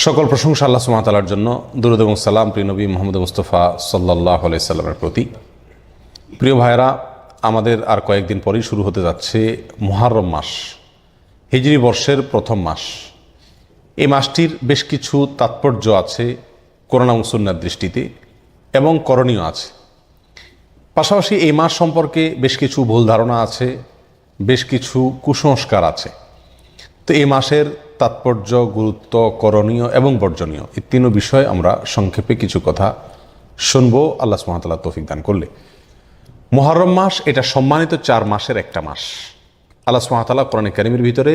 সকল প্রশংসা আল্লাহ সুবহানাহু ওয়া তাআলার জন্য। দুরূদ এবং সালাম প্রিয় নবী মুহাম্মদ মুস্তাফা সাল্লাল্লাহু আলাইহি সাল্লামের প্রতি। প্রিয় ভাইরা, আমাদের আর কয়েকদিন পরেই শুরু হতে যাচ্ছে মুহররম মাস, হিজরি বর্ষের প্রথম মাস। এই মাসটির বেশ কিছু তাৎপর্য আছে কোরআন এবং সুন্নাহর দৃষ্টিতে, এবং করণীয় আছে। পাশাপাশি এই মাস সম্পর্কে বেশ কিছু ভুল ধারণা আছে, বেশ কিছু কুসংস্কার আছে। তো এই মাসের তাৎপর্য, গুরুত্ব, করণীয় এবং বর্জনীয়, এই তিন বিষয়ে আমরা সংক্ষেপে কিছু কথা শুনবো আল্লাহ সুবহানাহু ওয়া তাআলা তৌফিক দান করলে। মুহররম মাস এটা সম্মানিত 4 মাসের একটা মাস। আল্লাহ সুবহানাহু ওয়া তাআলা কোরআনে কারীমের ভিতরে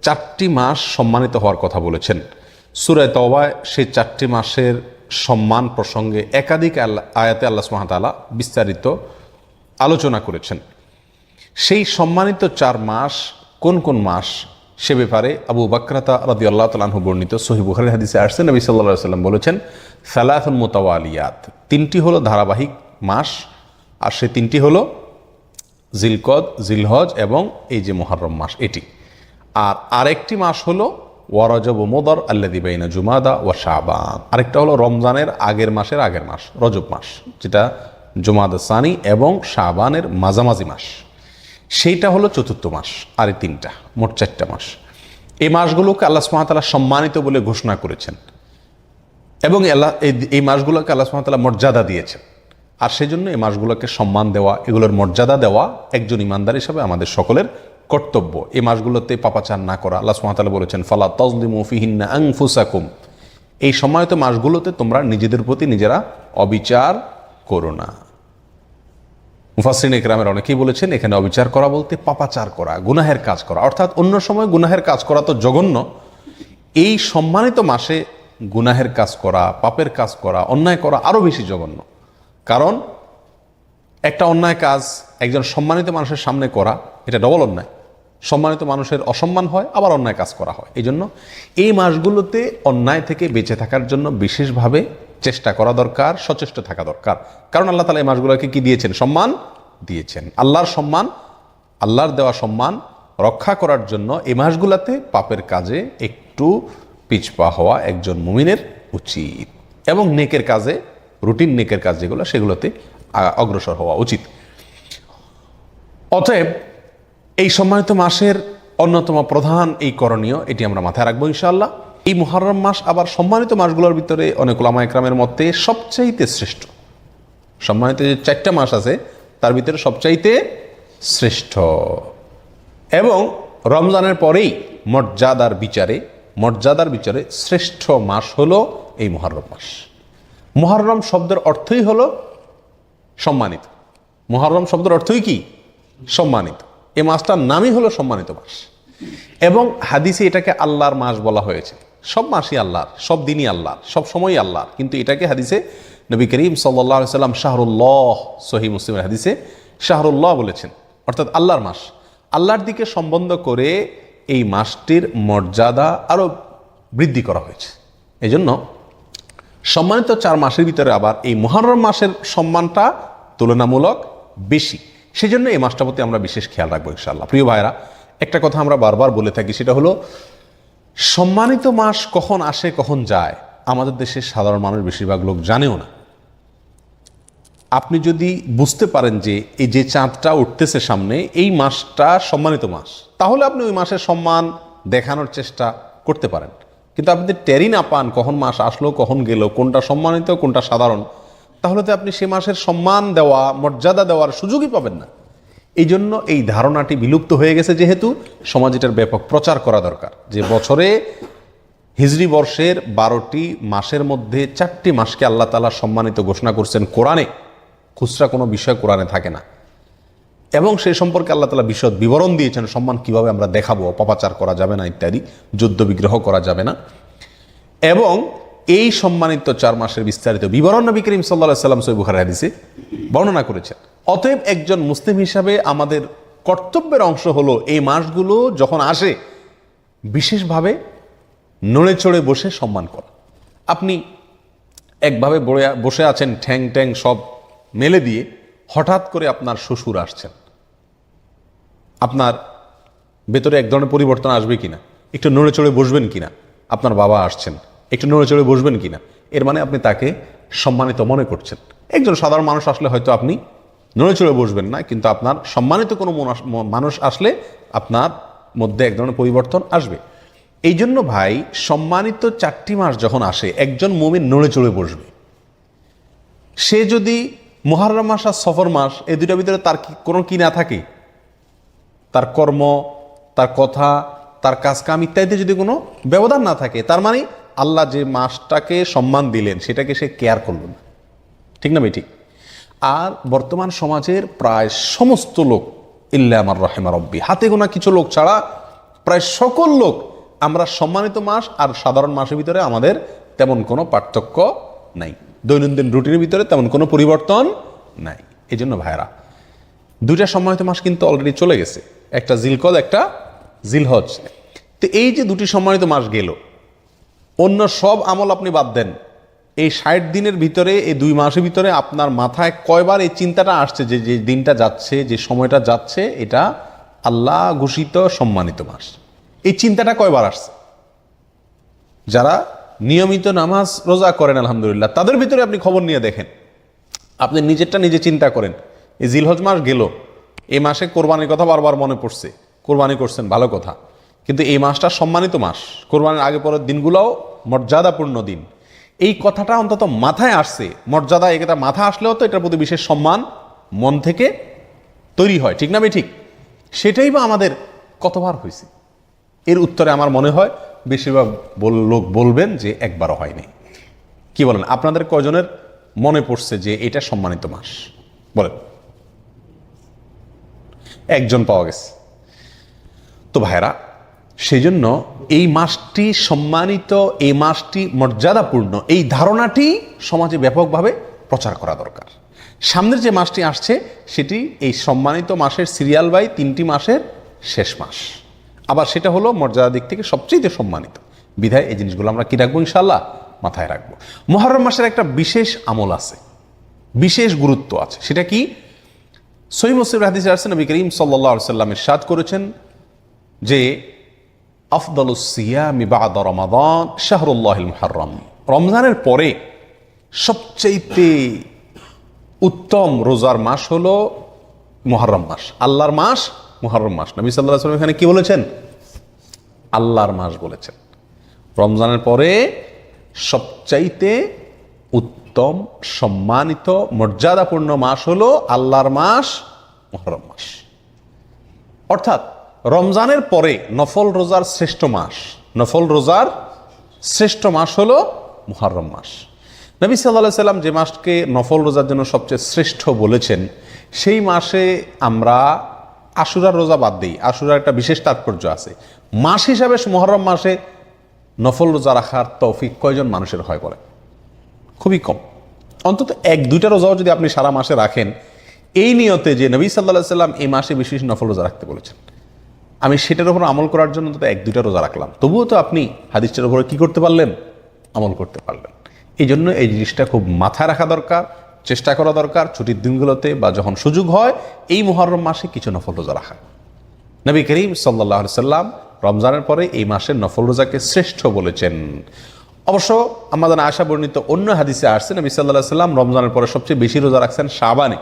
4টি মাস সম্মানিত হওয়ার কথা বলেছেন। সূরা তাওবায় সেই 4টি মাসের সম্মান প্রসঙ্গে একাধিক আয়াতে আল্লাহ সুবহানাহু ওয়া তাআলা বিস্তারিত আলোচনা করেছেন। সেই সম্মানিত 4 মাস কোন কোন মাস সে ব্যাপারে আবু বাকরাতা রাদিয়াল্লাহু তাআলা আনহু বর্ণিত সহিহ বুখারীর হাদিসে আসছে, নবী সাল্লাল্লাহু আলাইহি ওয়াসাল্লাম বলেছেন, সালাসুন মুতাওয়ালিয়াত, 3টি হলো ধারাবাহিক মাস, আর সেই 3টি হলো জিলকদ, জিলহজ এবং এই যে মুহররম মাস এটি। আর আরেকটি মাস হলো ওয়ারজব ও মুদর আল্লাযী বাইনা জুমাদা ওয়া শাবান। আরেকটা হলো রমজানের আগের মাসের আগের মাস, রজব মাস, যেটা জুমাদা সানি এবং শাবানের মাঝামাঝি মাস, সেইটা হলো 4র্থ মাস। আর এই 3টা, মোট 4টা মাস। এই মাসগুলোকে আল্লাহ সুবহানাহু ওয়া তাআলা সম্মানিত বলে ঘোষণা করেছেন, এবং এই মাসগুলোকে আল্লাহ সুবহানাহু ওয়া তাআলা মর্যাদা দিয়েছেন। আর সেই জন্য এই মাসগুলোকে সম্মান দেওয়া, এগুলোর মর্যাদা দেওয়া একজন ইমানদার হিসাবে আমাদের সকলের কর্তব্য। এই মাসগুলোতে পাপাচার না করা। আল্লাহ সুবহানাহু ওয়া তাআলা বলেছেন, ফালা তাজলিমু ফিহিন্না আনফুসাকুম, এই সম্মানিত মাসগুলোতে তোমরা নিজেদের প্রতি নিজেরা অবিচার করো না। মুফাসসিরিন ইকরামের অনেকেই বলেছেন এখানে অবিচার করা বলতে পাপাচার করা, গুনাহের কাজ করা। অর্থাৎ অন্য সময় গুনাহের কাজ করা তো জঘন্য, এই সম্মানিত মাসে গুনাহের কাজ করা, পাপের কাজ করা, অন্যায় করা আরও বেশি জঘন্য। কারণ একটা অন্যায় কাজ একজন সম্মানিত মানুষের সামনে করা, এটা ডবল অন্যায়। সম্মানিত মানুষের অসম্মান হয়, আবার অন্যায় কাজ করা হয়। এই জন্য এই মাসগুলোতে অন্যায় থেকে বেঁচে থাকার জন্য বিশেষভাবে চেষ্টা করা দরকার, সচেষ্ট থাকা দরকার। কারণ আল্লাহ তাআলা এই মাসগুলোকে কি দিয়েছেন? সম্মান দিয়েছেন। আল্লাহর সম্মান, আল্লাহর দেওয়া সম্মান রক্ষা করার জন্য এই মাসগুলোতে পাপের কাজে একটু পিছপা হওয়া একজন মুমিনের উচিত, এবং নেকের কাজে, রুটিন নেকের কাজ যেগুলো, সেগুলোতে অগ্রসর হওয়া উচিত। অতএব এই সম্মানিত মাসের অন্যতম প্রধান এই করণীয়, এটি আমরা মাথায় রাখবো ইনশাআল্লাহ। এই মুহররম মাস আবার সম্মানিত মাসগুলোর ভিতরে অনেক উলামা ইকরামের মতে সবচাইতে শ্রেষ্ঠ। সম্মানিত যে 4টা মাস আছে তার ভিতরে সবচাইতে শ্রেষ্ঠ, এবং রমজানের পরেই মর্যাদার বিচারে শ্রেষ্ঠ মাস হলো এই মুহররম মাস। মুহররম শব্দের অর্থই হলো সম্মানিত। মুহররম শব্দের অর্থই কি? সম্মানিত। এই মাসটার নামই হলো সম্মানিত মাস, এবং হাদিসে এটাকে আল্লাহর মাস বলা হয়েছে। সব মাসই আল্লাহর, সব দিনই আল্লাহর, সব সময়ই আল্লাহর, কিন্তু এটাকে হাদিসে নবী করিম সাল্লাল্লাহু আলাইহি সাল্লাম শাহরুল্লাহ, সহিহ মুসলিমের হাদিসে শাহরুল্লাহ বলেছেন, অর্থাৎ আল্লাহর মাস। আল্লাহর দিকে সম্বন্ধ করে এই মাসটির মর্যাদা আরও বৃদ্ধি করা হয়েছে। এই জন্য সম্মানিত 4 মাসের ভিতরে আবার এই মুহররম মাসের সম্মানটা তুলনামূলক বেশি। সেজন্য এই মাসটার প্রতি আমরা বিশেষ খেয়াল রাখবো ইনশাআল্লাহ। প্রিয় ভাইরা, একটা কথা আমরা বারবার বলে থাকি, সেটা হলো সম্মানিত মাস কখন আসে কখন যায় আমাদের দেশের সাধারণ মানুষ বেশিরভাগ লোক জানেও না। আপনি যদি বুঝতে পারেন যে এই যে চাঁদটা উঠতেছে সামনে, এই মাসটা সম্মানিত মাস, তাহলে আপনি ওই মাসের সম্মান দেখানোর চেষ্টা করতে পারেন। কিন্তু আপনি টেরই না পান কখন মাস আসলো, কখন গেল, কোনটা সম্মানিত কোনটা সাধারণ, তাহলে তো আপনি সে মাসের সম্মান দেওয়া, মর্যাদা দেওয়ার সুযোগই পাবেন না। এই জন্য এই ধারণাটি বিলুপ্ত হয়ে গেছে, যেহেতু সমাজ এটার ব্যাপক প্রচার করা দরকার, যে বছরে হিজরি বর্ষের 12টি মাসের মধ্যে 4টি মাসকে আল্লাহ তাআলা সম্মানিত ঘোষণা করছেন কোরআনে। খুচরা কোনো বিষয় কোরআনে থাকে না, এবং সে সম্পর্কে আল্লাহ তাআলা বিশদ বিবরণ দিয়েছেন, সম্মান কিভাবে আমরা দেখাবো, পাপাচার করা যাবে না ইত্যাদি, যুদ্ধ বিগ্রহ করা যাবে না। এবং এই সম্মানিত 4 মাসের বিস্তারিত বিবরণ নবী করিম সাল্লাল্লাহু আলাইহি সাল্লাম সহিহ বুখারীর হাদিসে বর্ণনা করেছেন। অতএব একজন মুসলিম হিসাবে আমাদের কর্তব্যের অংশ হলো এই মাসগুলো যখন আসে বিশেষভাবে নড়ে চড়ে বসে সম্মান করা। আপনি একভাবে বসে আছেন, ঠ্যাং ট্যাং সব মেলে দিয়ে, হঠাৎ করে আপনার শ্বশুর আসছেন, আপনার ভেতরে এক ধরনের পরিবর্তন আসবে কিনা, একটু নড়ে চড়ে বসবেন কিনা। আপনার বাবা আসছেন, একটু নড়ে চড়ে বসবেন কিনা, এর মানে আপনি তাকে সম্মানিত মনে করছেন। একজন সাধারণ মানুষ আসলে হয়তো আপনি নড়ে চড়ে বসবেন না, কিন্তু আপনার সম্মানিত কোনো মানুষ আসলে আপনার মধ্যে এক ধরনের পরিবর্তন আসবে। এই জন্য ভাই, সম্মানিত 4টি মাস যখন আসে, একজন মুমিন নড়ে চড়ে বসবে। সে যদি মুহররম মাস আর সফর মাস, এই দুটার ভিতরে তার কোনো কি না থাকে, তার কর্ম, তার কথা, তার কাজকাম ইত্যাদিতে যদি কোনো ব্যবধান না থাকে, তার মানে আল্লাহ যে মাসটাকে সম্মান দিলেন সেটাকে সে কেয়ার করল না। ঠিক না ভাই? ঠিক। আর বর্তমান সমাজের প্রায় সমস্ত লোক, ইল্লা আমার রাহিমা রব্বি, হাতে গোনা কিছু লোক ছাড়া প্রায় সকল লোক, আমরা সম্মানিত মাস আর সাধারণ মাসের ভিতরে আমাদের তেমন কোনো পার্থক্য নাই, দৈনন্দিন রুটিনের ভিতরে তেমন কোনো পরিবর্তন নাই। এই জন্য ভাইরা, 2টা সম্মানিত মাস কিন্তু অলরেডি চলে গেছে, একটা জিলকদ, একটা জিলহজ। তো এই যে 2টি সম্মানিত মাস গেল, অন্য সব আমল আপনি বাদ দেন, এই 60 দিনের ভিতরে, এই 2 মাসের ভিতরে আপনার মাথায় কয়বার এই চিন্তাটা আসছে যে যে দিনটা যাচ্ছে, যে সময়টা যাচ্ছে, এটা আল্লাহ ঘোষিত সম্মানিত মাস? এই চিন্তাটা কয়বার আসছে? যারা নিয়মিত নামাজ রোজা করেন আলহামদুলিল্লাহ, তাদের ভিতরে আপনি খবর নিয়ে দেখেন, আপনি নিজেরটা নিজে চিন্তা করেন। এই জিলহজ মাস গেল, এই মাসে কোরবানির কথা বারবার মনে পড়ছে, কোরবানি করছেন, ভালো কথা, কিন্তু এই মাসটা সম্মানিত মাস, কোরবানির আগে পরের দিনগুলোও মর্যাদাপূর্ণ দিন। এই কথাটা অন্তত মাথায় আসছে, মর্যাদা, এটা মাথায় আসলেও তো এটার প্রতি বিশেষ সম্মান মন থেকে তৈরি হয়। ঠিক না ভাই? ঠিক। সেটাই বা আমাদের কতবার হয়েছে? এর উত্তরে আমার মনে হয় বেশিরভাগ লোক বলবেন যে একবারও হয়নি। কি বলেন? আপনাদের কয়জনের মনে পড়ছে যে এটা সম্মানিত মাস? বলেন। একজন পাওয়া গেছে। তো ভাইরা, সেই জন্য এই মাসটি সম্মানিত, এই মাসটি মর্যাদাপূর্ণ, এই ধারণাটি সমাজে ব্যাপকভাবে প্রচার করা দরকার। সামনের যে মাসটি আসছে সেটি এই সম্মানিত মাসের সিরিয়াল বাই 3টি মাসের শেষ মাস, আবার সেটা হলো মর্যাদার দিক থেকে সবচেয়ে সম্মানিত। বিধায় এই জিনিসগুলো আমরা কি রাখবো? ইনশাআল্লাহ মাথায় রাখবো। মুহররম মাসের একটা বিশেষ আমল আছে, বিশেষ গুরুত্ব আছে। সেটা কি? সহিহ মুসলিম হাদিসে আসছে, নবী করিম সাল্লাল্লাহু আলাইহি ওয়াসাল্লাম ইরশাদ করেছেন যে আফদালুস সিয়ামি বা'দা রমাদান শাহরুল্লাহিল মুহররম, রমজানের পরে সবচেয়ে উত্তম রোজার মাস হলো মুহররম মাস, আল্লাহর মাস মুহররম মাস। নবী সাল্লাল্লাহু আলাইহি ওয়াসাল্লাম এখানে কি বলেছেন? আল্লাহর মাস বলেছেন। রমজানের পরে সবচাইতে উত্তম, সম্মানিত, মর্যাদাপূর্ণ মাস হলো আল্লাহর মাস মুহররম মাস। অর্থাৎ রমজানের পরে নফল রোজার শ্রেষ্ঠ মাস, নফল রোজার শ্রেষ্ঠ মাস হলো মুহররম মাস। নবী সাল্লাল্লাহু আলাইহি ওয়াসাল্লাম যে মাসকে নফল রোজার জন্য সবচেয়ে শ্রেষ্ঠ বলেছেন, সেই মাসে আমরা আশুরার রোজা বাদ দিই। আশুরার একটা বিশেষ তাৎপর্য আছে। মাস হিসাবে মুহররম মাসে নফল রোজা রাখার তৌফিক কয়জন মানুষের হয় বলে? খুবই কম। অন্তত 1-2টা রোজাও যদি আপনি সারা মাসে রাখেন, এই নিয়তে যে নবী সাল্লাল্লাহু আলাইহি ওয়াসাল্লাম এই মাসে বিশেষ নফল রোজা রাখতে বলেছেন, আমি সেটার উপর আমল করার জন্য অন্তত 1-2টা রোজা রাখলাম, তবুও তো আপনি হাদিসটার উপরে কি করতে পারলেন? আমল করতে পারলেন। এই জন্য এই জিনিসটা খুব মাথায় রাখা দরকার, চেষ্টা করা দরকার ছুটির দিনগুলোতে বা যখন সুযোগ হয় এই মুহররম মাসে কিছু নফল রোজা রাখা। নবী করিম সাল্লাল্লাহু আলাইহি ওয়াসাল্লাম রমজানের পরে এই মাসের নফল রোজাকে শ্রেষ্ঠ বলেছেন। অবশ্য আমাদের আয়েশা বর্ণিত অন্য হাদিসে আসছে, নবী সাল্লাল্লাহু আলাইহি ওয়াসাল্লাম রমজানের পরে সবচেয়ে বেশি রোজা রাখছেন শাবানে।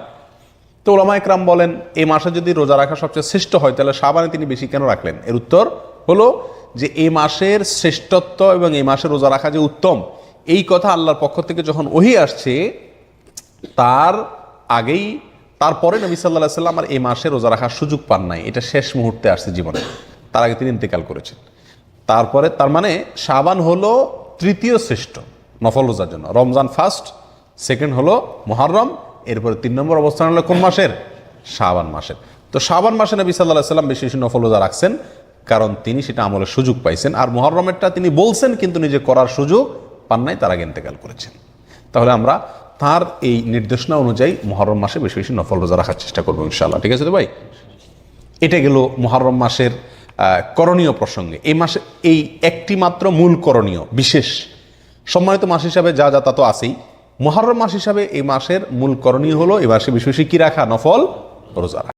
তো উলামা ইকরাম বলেন, এই মাসে যদি রোজা রাখা সবচেয়ে শ্রেষ্ঠ হয়, তাহলে শাবানে তিনি বেশি কেন রাখলেন? এর উত্তর হলো যে এই মাসের শ্রেষ্ঠত্ব এবং এই মাসে রোজা রাখা যে উত্তম, এই কথা আল্লাহর পক্ষ থেকে যখন ওহী আসছে, তার আগেই, তারপরে নবী সাল্লাল্লাহু আলাইহি ওয়াসাল্লাম আর এই মাসে রোজা রাখার সুযোগ পান নাই। এটা শেষ মুহূর্তে আসছে জীবনে, তার আগে তিনি ইন্তেকাল করেছেন। তারপরে তার মানে শাবান হলো 3য় শ্রেষ্ঠ নফল রোজার জন্য। রমজান ফার্স্ট, সেকেন্ড হলো মুহররম, এরপরে 3 নম্বর অবস্থান হলো কোন মাসের? শাবান মাসের। তো শাবান মাসে নবী সাল্লাল্লাহু আলাইহি ওয়াসাল্লাম বেশি বেশি নফল রোজা রাখছেন, কারণ তিনি সেটা আমলের সুযোগ পাইছেন। আর মুহররমেরটা তিনি বলছেন কিন্তু নিজে করার সুযোগ পান নাই, তার আগে ইন্তেকাল করেছেন। তাহলে আমরা তার এই নির্দেশনা অনুযায়ী মুহররম মাসে বেশি বেশি নফল রোজা রাখার চেষ্টা করবো ইনশাআল্লাহ। ঠিক আছে তো ভাই? এটা গেল মুহররম মাসের করণীয় প্রসঙ্গে। এই মাসে এই একটি মাত্র মূল করণীয়, বিশেষ সম্মানিত মাস হিসাবে যা যা তা তো আছেই, মুহররম মাস হিসাবে এই মাসের মূল করণীয় হলো এই মাসে বেশি বেশি কি রাখা? নফল রোজা রাখা।